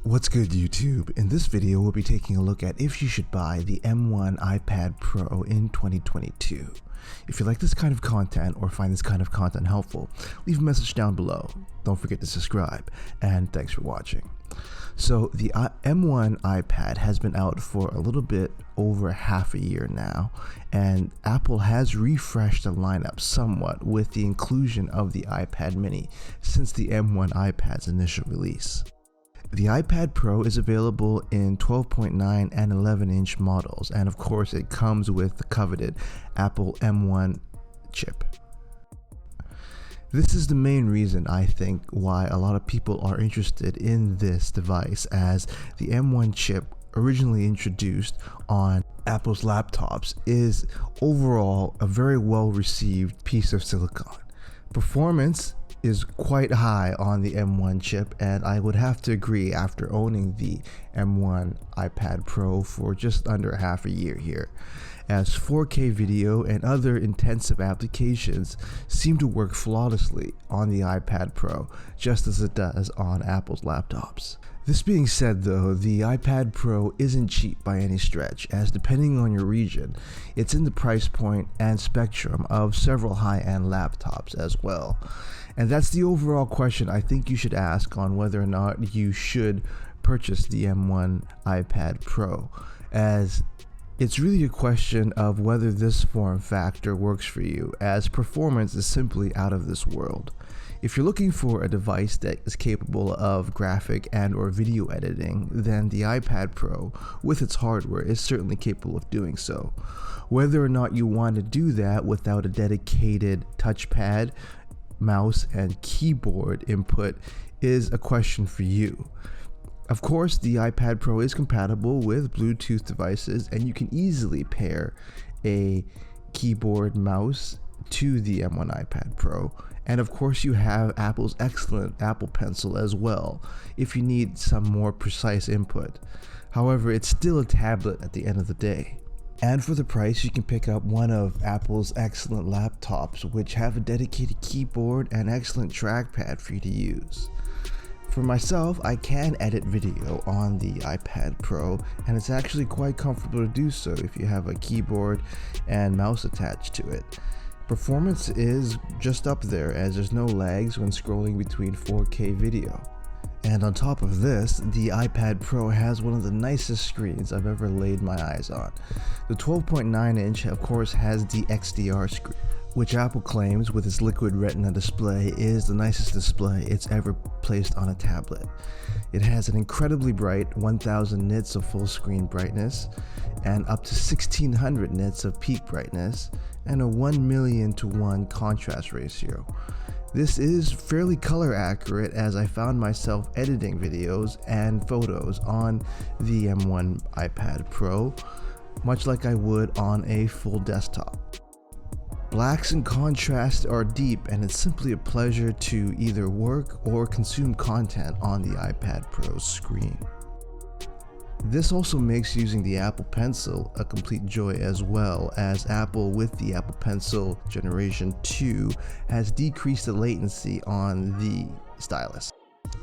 What's good, YouTube? In this video, we'll be taking a look at if you should buy the M1 iPad Pro in 2022. If you like this kind of content or find this kind of content helpful, leave a message down below. Don't forget to subscribe, and thanks for watching. So the M1 iPad has been out for a little bit over half a year now, and Apple has refreshed the lineup somewhat with the inclusion of the iPad mini since the M1 iPad's initial release. The iPad Pro is available in 12.9 and 11-inch models, and of course it comes with the coveted Apple M1 chip. This is the main reason, I think, why a lot of people are interested in this device, as the M1 chip, originally introduced on Apple's laptops, is overall a very well received piece of silicon. Performance is quite high on the M1 chip, and I would have to agree after owning the M1 iPad Pro for just under half a year here, as 4K video and other intensive applications seem to work flawlessly on the iPad Pro, just as it does on Apple's laptops. This being said though, the iPad Pro isn't cheap by any stretch, as depending on your region, it's in the price point and spectrum of several high-end laptops as well. And that's the overall question I think you should ask on whether or not you should purchase the M1 iPad Pro, as it's really a question of whether this form factor works for you, as performance is simply out of this world. If you're looking for a device that is capable of graphic and or video editing, then the iPad Pro with its hardware is certainly capable of doing so. Whether or not you want to do that without a dedicated touchpad, mouse, and keyboard input is a question for you. Of course, the iPad Pro is compatible with Bluetooth devices, and you can easily pair a keyboard mouse to the M1 iPad Pro. And of course, you have Apple's excellent Apple Pencil as well, if you need some more precise input. However, it's still a tablet at the end of the day. And for the price, you can pick up one of Apple's excellent laptops, which have a dedicated keyboard and excellent trackpad for you to use. For myself, I can edit video on the iPad Pro, and it's actually quite comfortable to do so if you have a keyboard and mouse attached to it. Performance is just up there, as there's no lags when scrolling between 4K video. And on top of this, the iPad Pro has one of the nicest screens I've ever laid my eyes on. The 12.9 inch of course has the XDR screen, which Apple claims with its liquid retina display is the nicest display it's ever placed on a tablet. It has an incredibly bright 1000 nits of full screen brightness and up to 1600 nits of peak brightness and a 1,000,000:1 contrast ratio. This is fairly color accurate, as I found myself editing videos and photos on the M1 iPad Pro, much like I would on a full desktop. Blacks and contrast are deep, and it's simply a pleasure to either work or consume content on the iPad Pro's screen. This also makes using the Apple Pencil a complete joy, as well, as Apple with the Apple Pencil Generation 2 has decreased the latency on the stylus.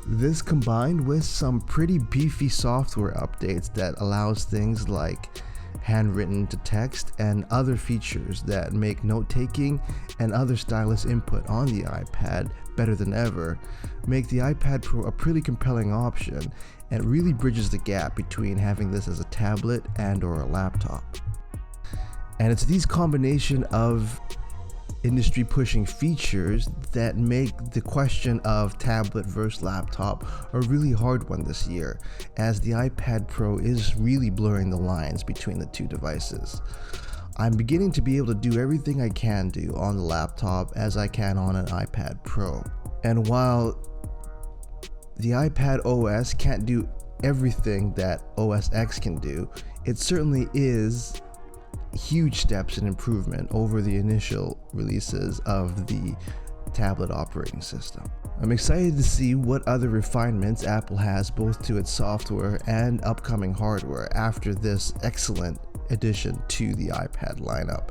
This combined with some pretty beefy software updates that allows things like handwritten to text and other features that make note-taking and other stylus input on the iPad better than ever, make the iPad Pro a pretty compelling option, and really bridges the gap between having this as a tablet and or a laptop. And it's these combination of industry pushing features that make the question of tablet versus laptop a really hard one this year, as the iPad Pro is really blurring the lines between the two devices. I'm beginning to be able to do everything I can do on the laptop as I can on an iPad Pro. And while the iPad OS can't do everything that OS X can do, it certainly is huge steps in improvement over the initial releases of the tablet operating system. I'm excited to see what other refinements Apple has both to its software and upcoming hardware after this excellent addition to the iPad lineup,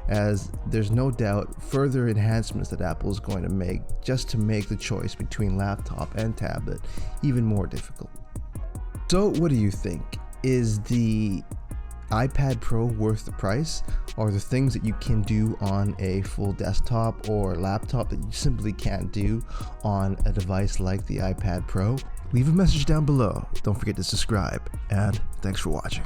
as there's no doubt further enhancements that Apple is going to make just to make the choice between laptop and tablet even more difficult. So what do you think? Is the iPad Pro worth the price? Are there things that you can do on a full desktop or laptop that you simply can't do on a device like the iPad Pro? Leave a message down below. Don't forget to subscribe, and thanks for watching.